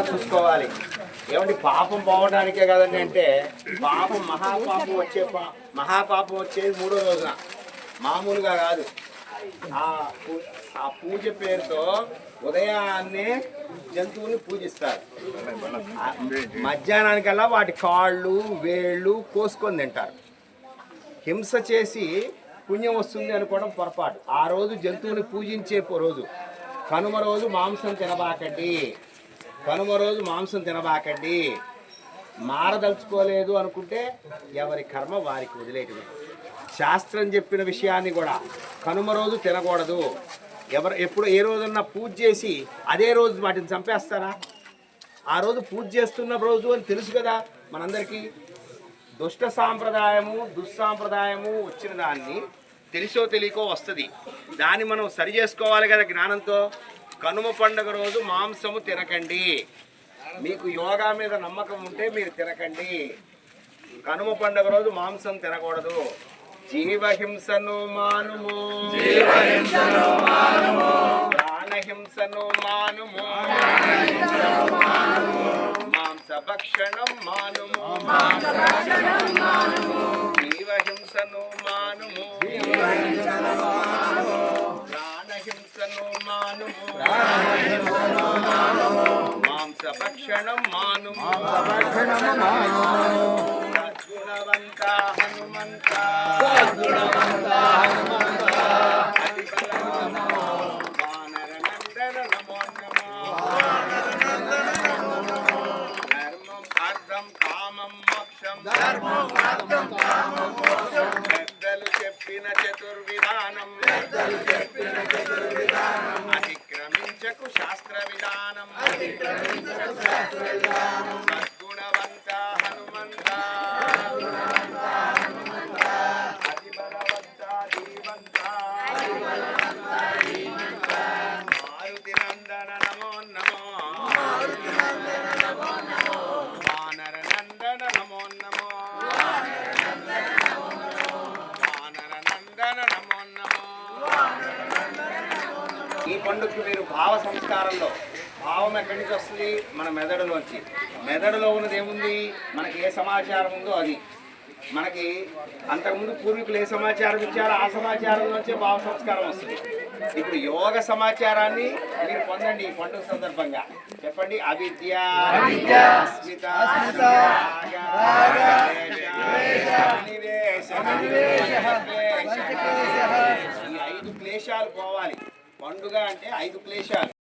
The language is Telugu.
చూసుకోవాలి. ఏమంటే పాపం పోవడానికే కదండి. అంటే పాపం మహాపాపం వచ్చేది 3వ రోజున, మామూలుగా కాదు. ఆ పూజ పేరుతో ఉదయాన్నే జంతువుని పూజిస్తారు. మధ్యాహ్నానికల్లా వాటి కాళ్ళు వేళ్ళు కోసుకొని తింటారు. హింస చేసి పుణ్యం వస్తుంది అనుకోవడం పొరపాటు. ఆ రోజు జంతువుని పూజించే రోజు. కనుమ రోజు మాంసం తినబాకండి, కనుమ రోజు మాంసం తినబాకండి. మారదలుచుకోలేదు అనుకుంటే ఎవరి కర్మ వారికి వదిలేయటమే. శాస్త్రం చెప్పిన విషయాన్ని కూడా కనుమ రోజు తినకూడదు. ఎప్పుడు ఏ రోజున్నా పూజ చేసి అదే రోజు వాటిని చంపేస్తారా? ఆ రోజు పూజ చేస్తున్న రోజు అని తెలుసు కదా మనందరికీ. దుష్ట సాంప్రదాయము దుస్సాంప్రదాయము వచ్చిన దాన్ని తెలిసో తెలియకో వస్తుంది. దాన్ని మనం సరి చేసుకోవాలి కదా జ్ఞానంతో. కనుమ పండుగ రోజు మాంసము తినకండి. మీకు యోగా మీద నమ్మకం ఉంటే మీరు తినకండి. కనుమ పండుగ రోజు మాంసం తినకూడదు. జీవహింసను మానుము, ప్రాణహింసను మానుము, మాంసభక్షణం మానుము, జీవహింసను మానుము, ప్రాణహింసను మానుము, మాంసభక్షణం మానుము. సద్గుణవంత హనుమంత, వానరనందన నమో నమో. ధర్మం అర్థం కామం మోక్షం, పెద్దలు చెప్పిన చతుర్విధానం, అతిక్రమించకు శాస్త్ర విధానం. సద్గుణవంత హనుమంత, అతిబలవంత ధీమంత, మారుతి నందన నమో నమో, వానర నందన నమో నమో, వానర నందన నమో నమో. ఈ పండుగకు మీరు భావ సంస్కారంలో, భావం ఎక్కడి నుంచి వస్తుంది? మన మెదడులోంచి. మెదడులో ఉన్నది ఏముంది? మనకి ఏ సమాచారం ఉందో అది. మనకి అంతకుముందు పూర్వీకులు ఏ సమాచారం ఇచ్చారో ఆ సమాచారంలోంచే భావ సంస్కారం వస్తుంది. ఇప్పుడు యోగ సమాచారాన్ని మీరు పొందండి ఈ పండుగ సందర్భంగా. చెప్పండి. అవిద్య, అస్మిత, ఈ 5 క్లేశాలు పోవాలి. పండుగ అంటే 5 క్లేశాలు.